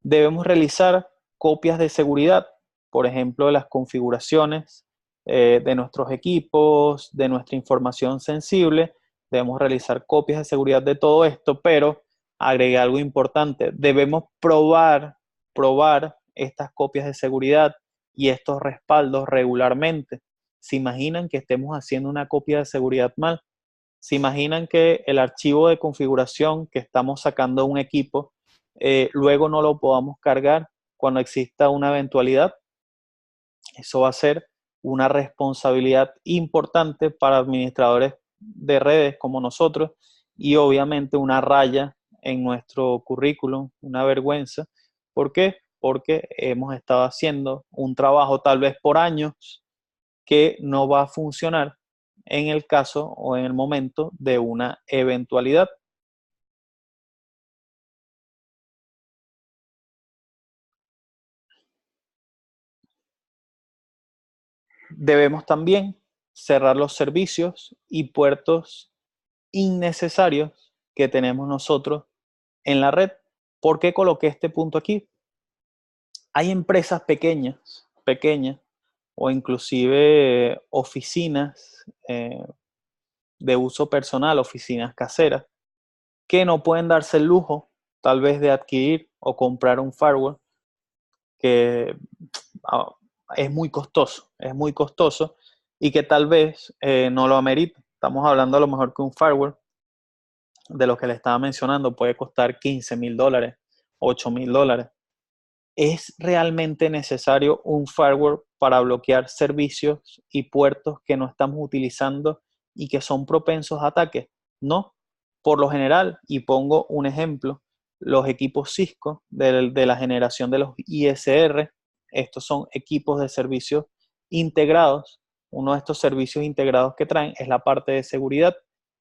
Debemos realizar copias de seguridad, por ejemplo, de las configuraciones de nuestros equipos, de nuestra información sensible. Debemos realizar copias de seguridad de todo esto, pero agregué algo importante. Debemos probar estas copias de seguridad y estos respaldos regularmente. ¿Se imaginan que estemos haciendo una copia de seguridad mal? ¿Se imaginan que el archivo de configuración que estamos sacando de un equipo, luego no lo podamos cargar cuando exista una eventualidad? Eso va a ser una responsabilidad importante para administradores de redes como nosotros y obviamente una raya en nuestro currículum, una vergüenza. ¿Por qué? Porque hemos estado haciendo un trabajo tal vez por años que no va a funcionar en el caso o en el momento de una eventualidad. Debemos también cerrar los servicios y puertos innecesarios que tenemos nosotros en la red. ¿Por qué coloqué este punto aquí? Hay empresas pequeñas o inclusive oficinas de uso personal, oficinas caseras, que no pueden darse el lujo tal vez de adquirir o comprar un firewall que ah, es muy costoso y que tal vez no lo amerita. Estamos hablando a lo mejor que un firewall de lo que le estaba mencionando puede costar $15,000, $8,000. ¿Es realmente necesario un firewall para bloquear servicios y puertos que no estamos utilizando y que son propensos a ataques? No. Por lo general, y pongo un ejemplo, los equipos Cisco de la generación de los ISR, estos son equipos de servicios integrados. Uno de estos servicios integrados que traen es la parte de seguridad.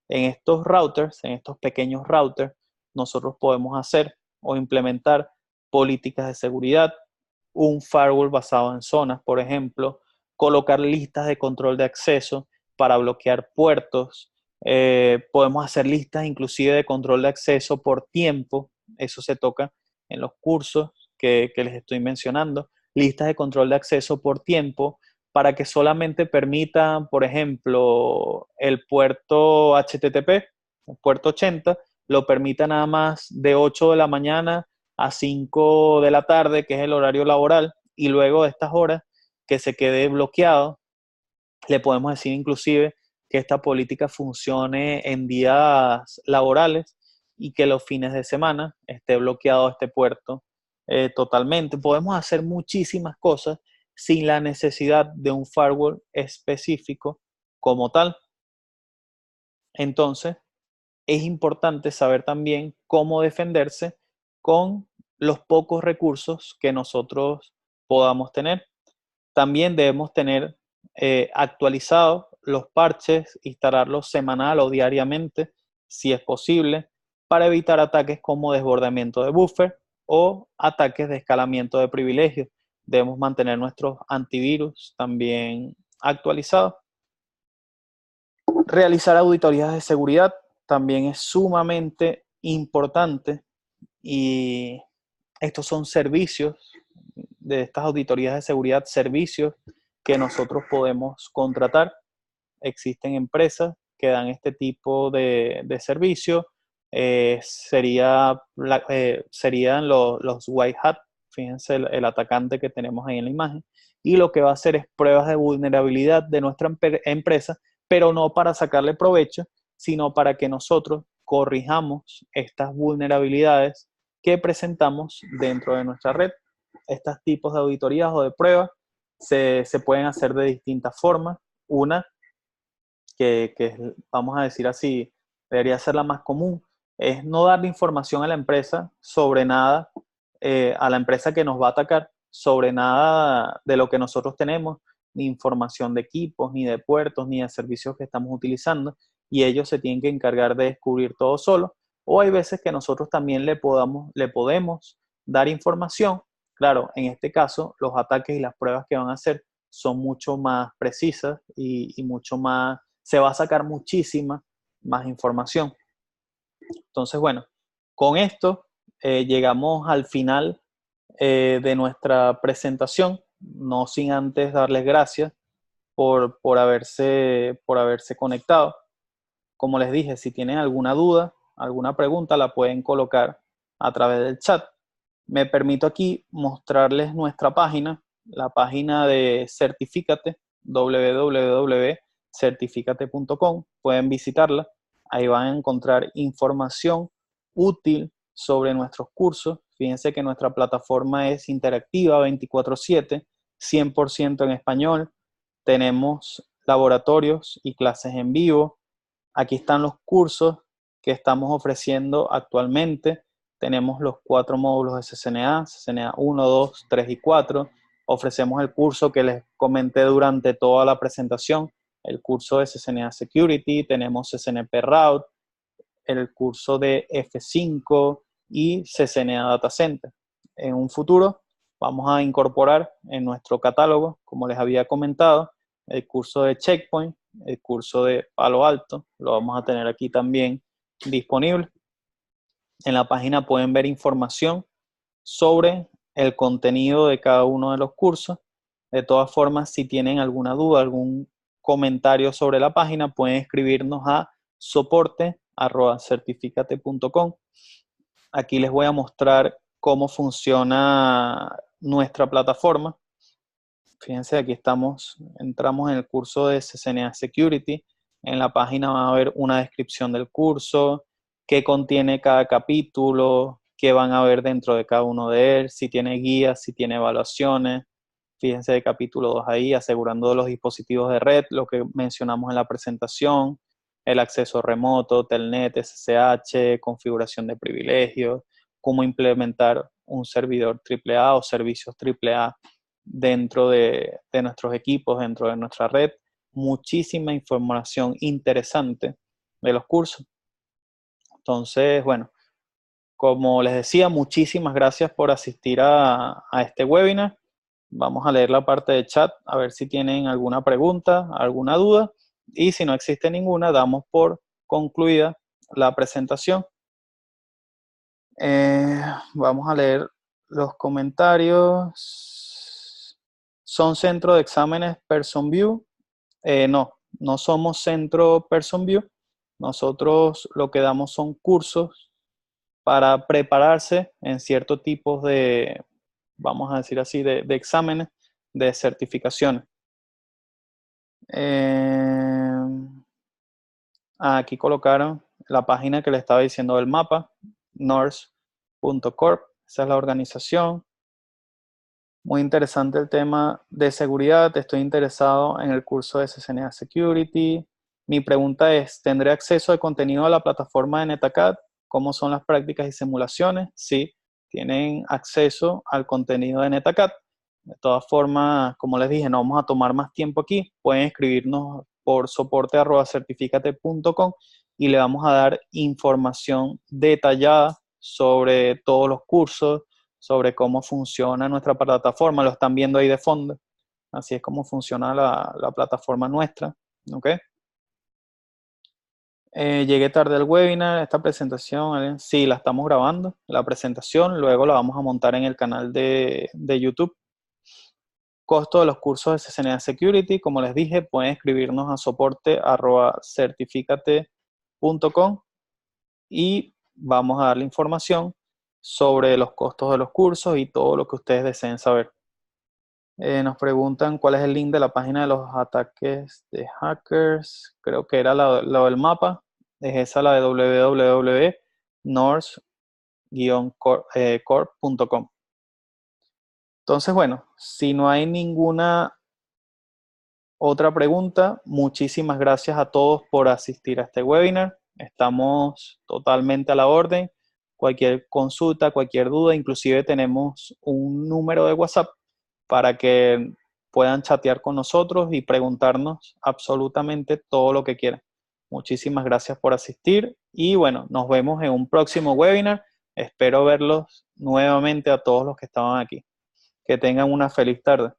En estos routers, en estos pequeños routers, nosotros podemos hacer o implementar políticas de seguridad, un firewall basado en zonas, por ejemplo, colocar listas de control de acceso para bloquear puertos. Podemos hacer listas inclusive de control de acceso por tiempo. Eso se toca en los cursos que les estoy mencionando. Listas de control de acceso por tiempo para que solamente permitan, por ejemplo, el puerto HTTP, el puerto 80, lo permita nada más de 8 de la mañana a 5 de la tarde, que es el horario laboral, y luego de estas horas que se quede bloqueado. Le podemos decir inclusive que esta política funcione en días laborales y que los fines de semana esté bloqueado este puerto totalmente. Podemos hacer muchísimas cosas sin la necesidad de un firewall específico como tal. Entonces, es importante saber también cómo defenderse con los pocos recursos que nosotros podamos tener. También debemos tener actualizados los parches, instalarlos semanal o diariamente, si es posible, para evitar ataques como desbordamiento de buffer o ataques de escalamiento de privilegios. Debemos mantener nuestros antivirus también actualizados. Realizar auditorías de seguridad también es sumamente importante y estos son servicios de estas auditorías de seguridad, servicios que nosotros podemos contratar. Existen empresas que dan este tipo de servicio. Serían los white hat, fíjense el atacante que tenemos ahí en la imagen, y lo que va a hacer es pruebas de vulnerabilidad de nuestra empresa, pero no para sacarle provecho, sino para que nosotros corrijamos estas vulnerabilidades que presentamos dentro de nuestra red. Estos tipos de auditorías o de pruebas se pueden hacer de distintas formas. Una vamos a decir así, debería ser la más común, es no darle información a la empresa sobre nada, a la empresa que nos va a atacar, sobre nada de lo que nosotros tenemos, ni información de equipos, ni de puertos, ni de servicios que estamos utilizando, y ellos se tienen que encargar de descubrir todo solo. O hay veces que nosotros también le podemos dar información. Claro, en este caso, los ataques y las pruebas que van a hacer son mucho más precisas y mucho más, se va a sacar muchísima más información. Entonces, bueno, con esto llegamos al final de nuestra presentación, no sin antes darles gracias por haberse conectado. Como les dije, si tienen alguna duda, alguna pregunta, la pueden colocar a través del chat. Me permito aquí mostrarles nuestra página, la página de Certifícate, www.certificate.com. Pueden visitarla. Ahí van a encontrar información útil sobre nuestros cursos. Fíjense que nuestra plataforma es interactiva 24/7, 100% en español. Tenemos laboratorios y clases en vivo. Aquí están los cursos que estamos ofreciendo actualmente. Tenemos los 4 módulos de CCNA, CCNA 1, 2, 3 y 4. Ofrecemos el curso que les comenté durante toda la presentación, el curso de CCNA Security, tenemos CCNP Route, el curso de F5 y CCNA Data Center. En un futuro vamos a incorporar en nuestro catálogo, como les había comentado, el curso de Checkpoint, el curso de Palo Alto, lo vamos a tener aquí también disponible. En la página pueden ver información sobre el contenido de cada uno de los cursos. De todas formas, si tienen alguna duda, algún comentario sobre la página, pueden escribirnos a soporte@certificate.com. Aquí les voy a mostrar cómo funciona nuestra plataforma. Fíjense, aquí entramos en el curso de CCNA Security. En la página van a ver una descripción del curso, qué contiene cada capítulo, qué van a ver dentro de cada uno de él, si tiene guías, si tiene evaluaciones. Fíjense de capítulo 2 ahí, asegurando los dispositivos de red, lo que mencionamos en la presentación, el acceso remoto, Telnet, SSH, configuración de privilegios, cómo implementar un servidor AAA o servicios AAA dentro de nuestros equipos, dentro de nuestra red. Muchísima información interesante de los cursos. Entonces, bueno, como les decía, muchísimas gracias por asistir a este webinar. Vamos a leer la parte de chat a ver si tienen alguna pregunta, alguna duda. Y si no existe ninguna, damos por concluida la presentación. Vamos a leer los comentarios. ¿Son centro de exámenes PersonView? No somos centro PersonView. Nosotros lo que damos son cursos para prepararse en ciertos tipos de, vamos a decir así, de exámenes de certificaciones. Aquí colocaron la página que les estaba diciendo del mapa, nors.corp, esa es la organización. Muy interesante el tema de seguridad, estoy interesado en el curso de CCNA Security. Mi pregunta es, ¿tendré acceso al contenido de la plataforma de NetAcad? ¿Cómo son las prácticas y simulaciones? Sí, tienen acceso al contenido de NetAcad. De todas formas, como les dije, no vamos a tomar más tiempo aquí. Pueden escribirnos por soporte@certificate.com y le vamos a dar información detallada sobre todos los cursos, sobre cómo funciona nuestra plataforma. Lo están viendo ahí de fondo. Así es como funciona la plataforma nuestra. ¿Ok? Llegué tarde al webinar, esta presentación, sí, la estamos grabando, la presentación, luego la vamos a montar en el canal de YouTube. Costo de los cursos de CCNA Security, como les dije, pueden escribirnos a soporte@certificate.com y vamos a darle información sobre los costos de los cursos y todo lo que ustedes deseen saber. Nos preguntan cuál es el link de la página de los ataques de hackers. Creo que era la del mapa. Es esa la de www.norse-corp.com. Entonces, bueno, si no hay ninguna otra pregunta, muchísimas gracias a todos por asistir a este webinar. Estamos totalmente a la orden. Cualquier consulta, cualquier duda, inclusive tenemos un número de WhatsApp para que puedan chatear con nosotros y preguntarnos absolutamente todo lo que quieran. Muchísimas gracias por asistir y bueno, nos vemos en un próximo webinar. Espero verlos nuevamente a todos los que estaban aquí. Que tengan una feliz tarde.